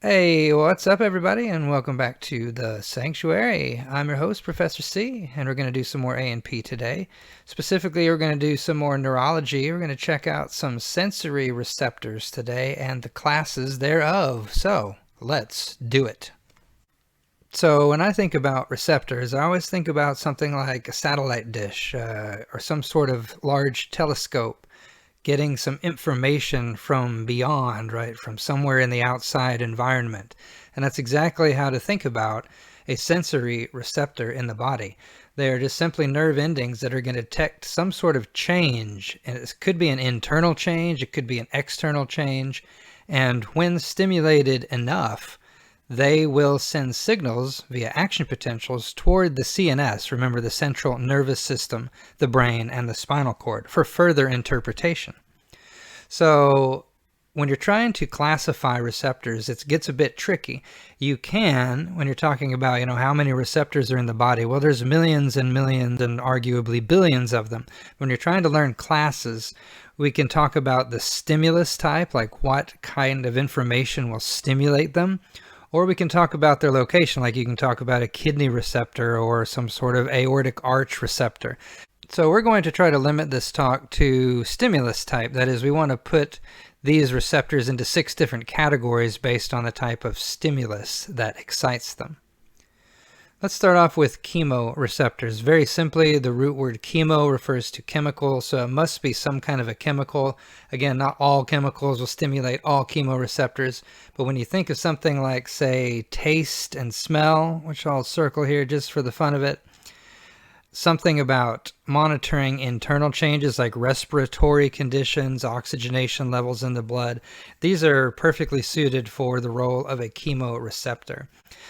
Hey, what's up everybody, and welcome back to the Sanctuary. I'm your host, Professor C, and we're going to do some more A&P today. Specifically, we're going to do some more neurology. We're going to check out some sensory receptors today and the classes thereof. So, let's do it. So when I think about receptors, I always think about something like a satellite dish or some sort of large telescope, getting some information from beyond, right, from somewhere in the outside environment. And that's exactly how to think about a sensory receptor in the body. They are just simply nerve endings that are going to detect some sort of change. And it could be an internal change, it could be an external change. And when stimulated enough, they will send signals via action potentials toward the CNS, remember the central nervous system, the brain, and the spinal cord, for further interpretation. So when you're trying to classify receptors, it gets a bit tricky. You can, when you're talking about, how many receptors are in the body, well, there's millions and millions and arguably billions of them. When you're trying to learn classes, we can talk about the stimulus type, like what kind of information will stimulate them. Or we can talk about their location, like you can talk about a kidney receptor or some sort of aortic arch receptor. So we're going to try to limit this talk to stimulus type. That is, we want to put these receptors into 6 different categories based on the type of stimulus that excites them. Let's start off with chemoreceptors. Very simply, the root word chemo refers to chemical, so it must be some kind of a chemical. Again, not all chemicals will stimulate all chemoreceptors, but when you think of something like, say, taste and smell, which I'll circle here just for the fun of it, something about monitoring internal changes like respiratory conditions, oxygenation levels in the blood. These are perfectly suited for the role of a chemoreceptor.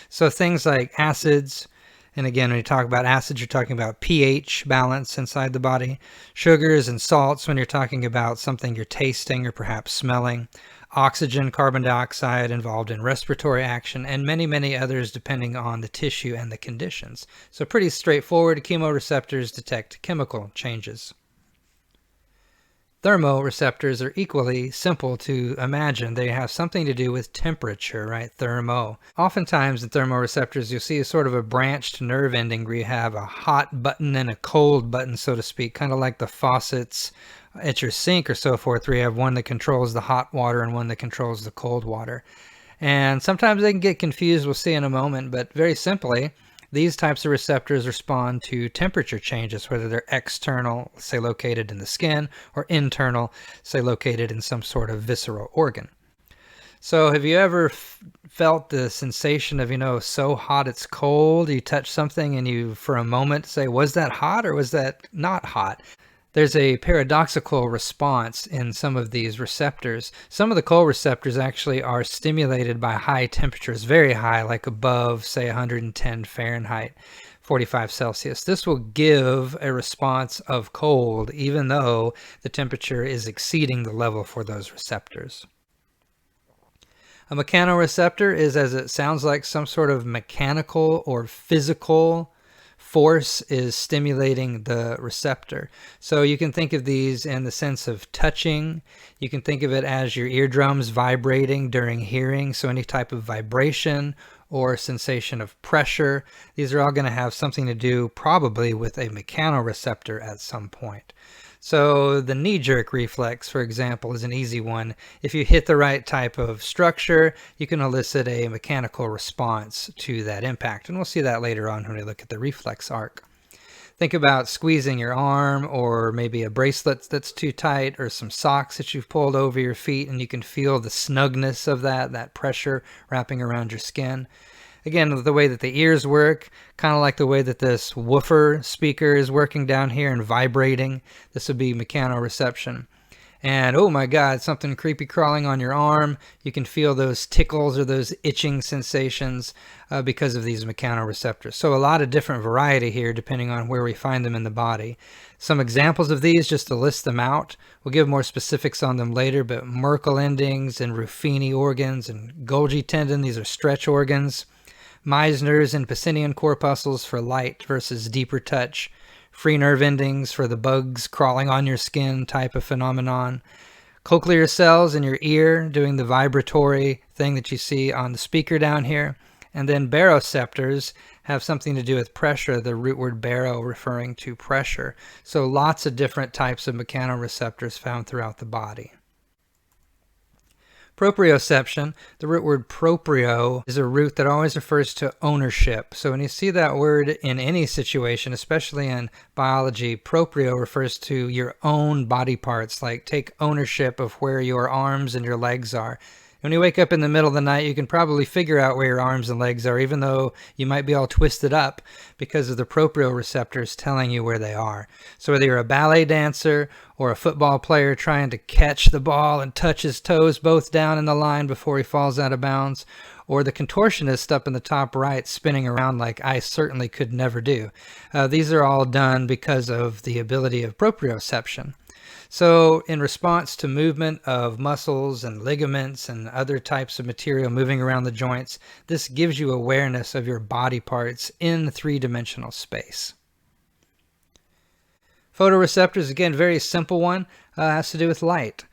So things like acids, and again, when you talk about acids, you're talking about pH balance inside the body. Sugars and salts, when you're talking about something you're tasting or perhaps smelling. Oxygen, carbon dioxide involved in respiratory action, and many, many others depending on the tissue and the conditions. So pretty straightforward. Chemoreceptors detect chemical changes. Thermoreceptors are equally simple to imagine. They have something to do with temperature, right? Thermo. Oftentimes in thermoreceptors, you'll see a sort of a branched nerve ending where you have a hot button and a cold button, so to speak, kind of like the faucets at your sink or so forth, where you have one that controls the hot water and one that controls the cold water. And sometimes they can get confused, we'll see in a moment, but very simply, these types of receptors respond to temperature changes, whether they're external, say located in the skin, or internal, say located in some sort of visceral organ. So have you ever felt the sensation of, so hot it's cold? You touch something and you, for a moment, say, was that hot or was that not hot? There's a paradoxical response in some of these receptors. Some of the cold receptors actually are stimulated by high temperatures, very high, like above, say, 110 Fahrenheit, 45 Celsius. This will give a response of cold, even though the temperature is exceeding the level for those receptors. A mechanoreceptor is, as it sounds like, some sort of mechanical or physical force is stimulating the receptor. So you can think of these in the sense of touching. You can think of it as your eardrums vibrating during hearing. So any type of vibration or sensation of pressure, these are all going to have something to do probably with a mechanoreceptor at some point. So the knee-jerk reflex, for example, is an easy one. If you hit the right type of structure, you can elicit a mechanical response to that impact. And we'll see that later on when we look at the reflex arc. Think about squeezing your arm, or maybe a bracelet that's too tight, or some socks that you've pulled over your feet, and you can feel the snugness of that pressure wrapping around your skin. Again, the way that the ears work, kind of like the way that this woofer speaker is working down here and vibrating. This would be mechanoreception. And oh my God, something creepy crawling on your arm. You can feel those tickles or those itching sensations because of these mechanoreceptors. So a lot of different variety here depending on where we find them in the body. Some examples of these, just to list them out. We'll give more specifics on them later, but Merkel endings and Ruffini organs and Golgi tendon, these are stretch organs. Meissner's and Pacinian corpuscles for light versus deeper touch. Free nerve endings for the bugs crawling on your skin type of phenomenon. cochlear cells in your ear doing the vibratory thing that you see on the speaker down here. And then baroreceptors have something to do with pressure, the root word baro referring to pressure. So lots of different types of mechanoreceptors found throughout the body. Proprioception, the root word proprio, is a root that always refers to ownership. So when you see that word in any situation, especially in biology, proprio refers to your own body parts, like take ownership of where your arms and your legs are. When you wake up in the middle of the night, you can probably figure out where your arms and legs are, even though you might be all twisted up because of the proprioceptors telling you where they are. So whether you're a ballet dancer or a football player trying to catch the ball and touch his toes both down in the line before he falls out of bounds, or the contortionist up in the top right spinning around like I certainly could never do. These are all done because of the ability of proprioception. So in response to movement of muscles and ligaments and other types of material moving around the joints, this gives you awareness of your body parts in three-dimensional space. Photoreceptors, again, very simple one, has to do with light.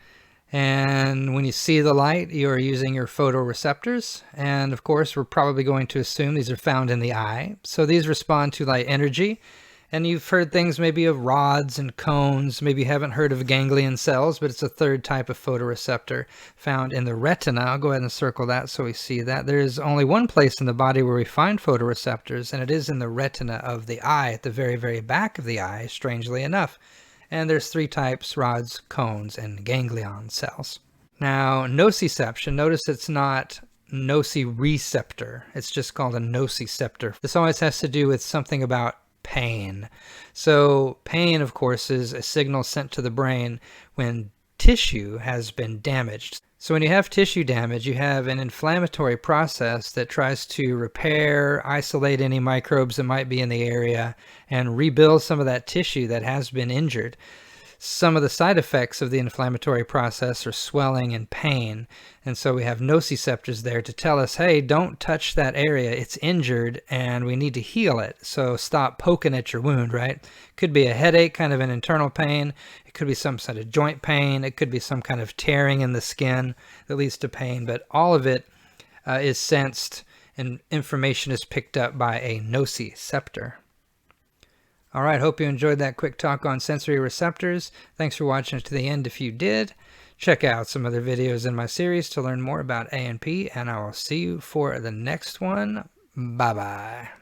And when you see the light, you are using your photoreceptors. And of course, we're probably going to assume these are found in the eye. So these respond to light energy. And you've heard things maybe of rods and cones. Maybe you haven't heard of ganglion cells, but it's a third type of photoreceptor found in the retina. I'll go ahead and circle that so we see that. There is only one place in the body where we find photoreceptors, and it is in the retina of the eye, at the very, very back of the eye, strangely enough. And there's three types: rods, cones, and ganglion cells. Now, nociception, notice it's not nociceptor. It's just called a nociceptor. This always has to do with something about pain. So pain, of course, is a signal sent to the brain when tissue has been damaged. So when you have tissue damage, you have an inflammatory process that tries to repair, isolate any microbes that might be in the area, and rebuild some of that tissue that has been injured. Some of the side effects of the inflammatory process are swelling and pain. And so we have nociceptors there to tell us, hey, don't touch that area. It's injured and we need to heal it. So stop poking at your wound, right? Could be a headache, kind of an internal pain. It could be some sort of joint pain. It could be some kind of tearing in the skin that leads to pain. But all of it is sensed and information is picked up by a nociceptor. All right, hope you enjoyed that quick talk on sensory receptors. Thanks for watching to the end if you did. Check out some other videos in my series to learn more about A&P, and I will see you for the next one. Bye-bye.